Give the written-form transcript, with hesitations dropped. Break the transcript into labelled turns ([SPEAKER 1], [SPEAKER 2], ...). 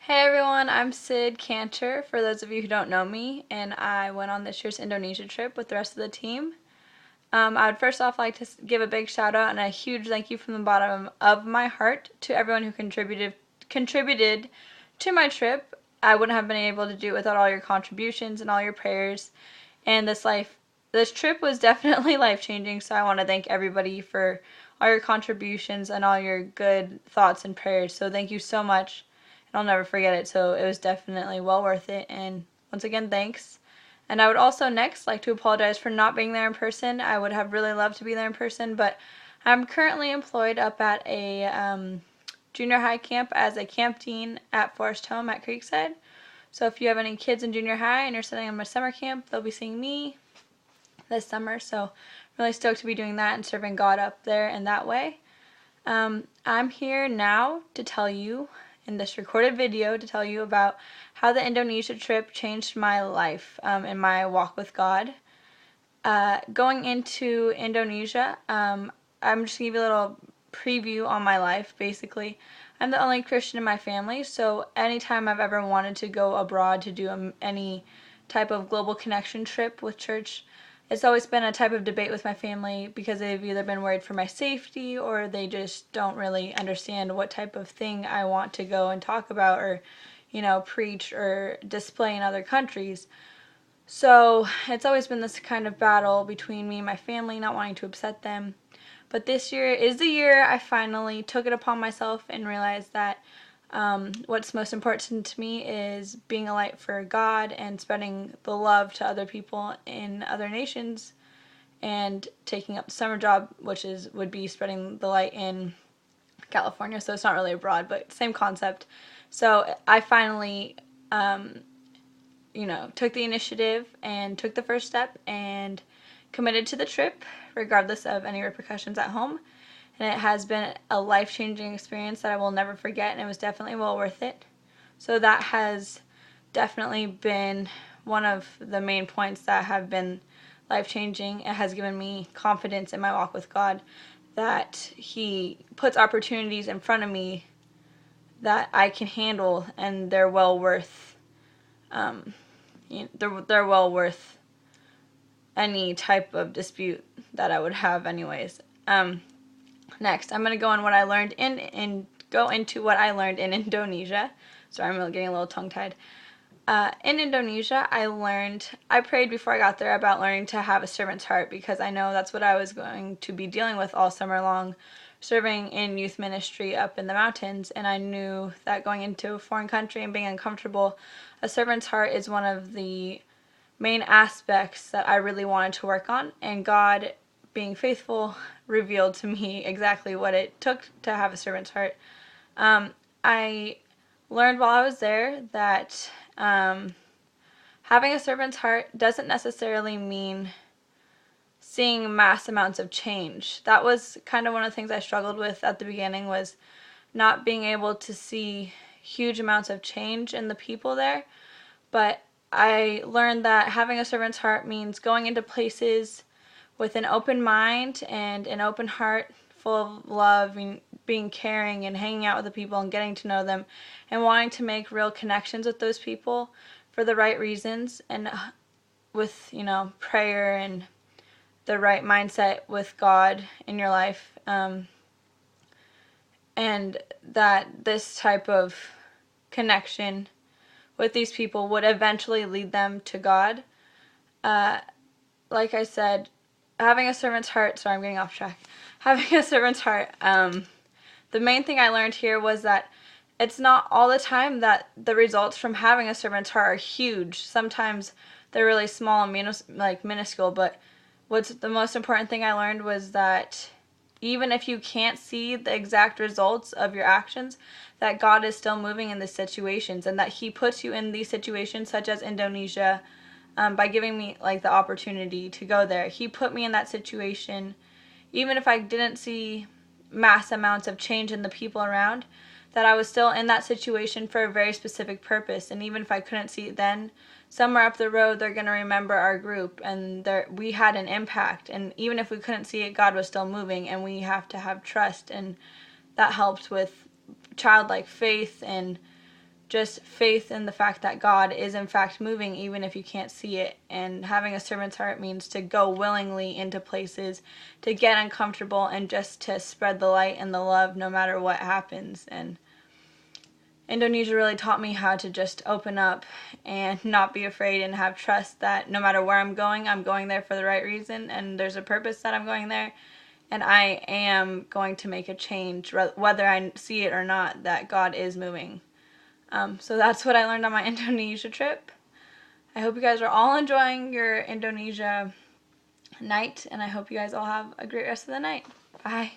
[SPEAKER 1] Hey everyone, I'm Sid Cantor, for those of you who don't know me, and I went on this year's Indonesia trip with the rest of the team. I would first off like to give a big shout out and a huge thank you from the bottom of my heart to everyone who contributed to my trip. I wouldn't have been able to do it without all your contributions and all your prayers. And this trip was definitely life changing. So I want to thank everybody for all your contributions and all your good thoughts and prayers. So thank you so much, and I'll never forget it. So it was definitely well worth it. And once again, thanks. And I would also next like to apologize for not being there in person. I would have really loved to be there in person, but I'm currently employed up at a junior high camp as a camp dean at Forest Home at Creekside. So if you have any kids in junior high and you're sitting in my summer camp, they'll be seeing me this summer. So I'm really stoked to be doing that and serving God up there in that way. I'm here now to tell you, in this recorded video, to tell you about how the Indonesia trip changed my life in my walk with God. Going into Indonesia, I'm just going to give you a little preview on my life, basically. I'm the only Christian in my family, so anytime I've ever wanted to go abroad to do any type of global connection trip with church, it's always been a type of debate with my family because they've either been worried for my safety or they just don't really understand what type of thing I want to go and talk about or, preach or display in other countries. So it's always been this kind of battle between me and my family, not wanting to upset them. But this year is the year I finally took it upon myself and realized that what's most important to me is being a light for God and spreading the love to other people in other nations, and taking up the summer job, which would be spreading the light in California. So it's not really abroad, but same concept. So I finally took the initiative and took the first step and committed to the trip regardless of any repercussions at home. And it has been a life-changing experience that I will never forget, and it was definitely well worth it. So that has definitely been one of the main points that have been life-changing. It has given me confidence in my walk with God, that He puts opportunities in front of me that I can handle, and they're well worth they're well worth any type of dispute that I would have anyways. Next, I'm going to go on what I learned go into what I learned in Indonesia. Sorry, I'm getting a little tongue-tied. In Indonesia, I prayed before I got there about learning to have a servant's heart, because I know that's what I was going to be dealing with all summer long, serving in youth ministry up in the mountains. And I knew that going into a foreign country and being uncomfortable, a servant's heart is one of the main aspects that I really wanted to work on. And God, being faithful, revealed to me exactly what it took to have a servant's heart. I learned while I was there that having a servant's heart doesn't necessarily mean seeing mass amounts of change. That was kind of one of the things I struggled with at the beginning, was not being able to see huge amounts of change in the people there. But I learned that having a servant's heart means going into places with an open mind and an open heart, full of love, and being caring and hanging out with the people and getting to know them and wanting to make real connections with those people for the right reasons, and with, prayer and the right mindset with God in your life. And that this type of connection with these people would eventually lead them to God. Like I said, having a servant's heart, sorry, I'm getting off track. Having a servant's heart, the main thing I learned here was that it's not all the time that the results from having a servant's heart are huge. Sometimes they're really small and minuscule, but what's the most important thing I learned was that even if you can't see the exact results of your actions, that God is still moving in these situations, and that He puts you in these situations, such as Indonesia, by giving me the opportunity to go there. He put me in that situation, even if I didn't see mass amounts of change in the people around, that I was still in that situation for a very specific purpose. And even if I couldn't see it then, somewhere up the road they're going to remember our group, and we had an impact. And even if we couldn't see it, God was still moving, and we have to have trust, and that helped with childlike faith and just faith in the fact that God is in fact moving even if you can't see it. And having a servant's heart means to go willingly into places, to get uncomfortable, and just to spread the light and the love no matter what happens. And Indonesia really taught me how to just open up and not be afraid and have trust that no matter where I'm going there for the right reason, and there's a purpose that I'm going there, and I am going to make a change whether I see it or not, that God is moving. So that's what I learned on my Indonesia trip. I hope you guys are all enjoying your Indonesia night, and I hope you guys all have a great rest of the night. Bye.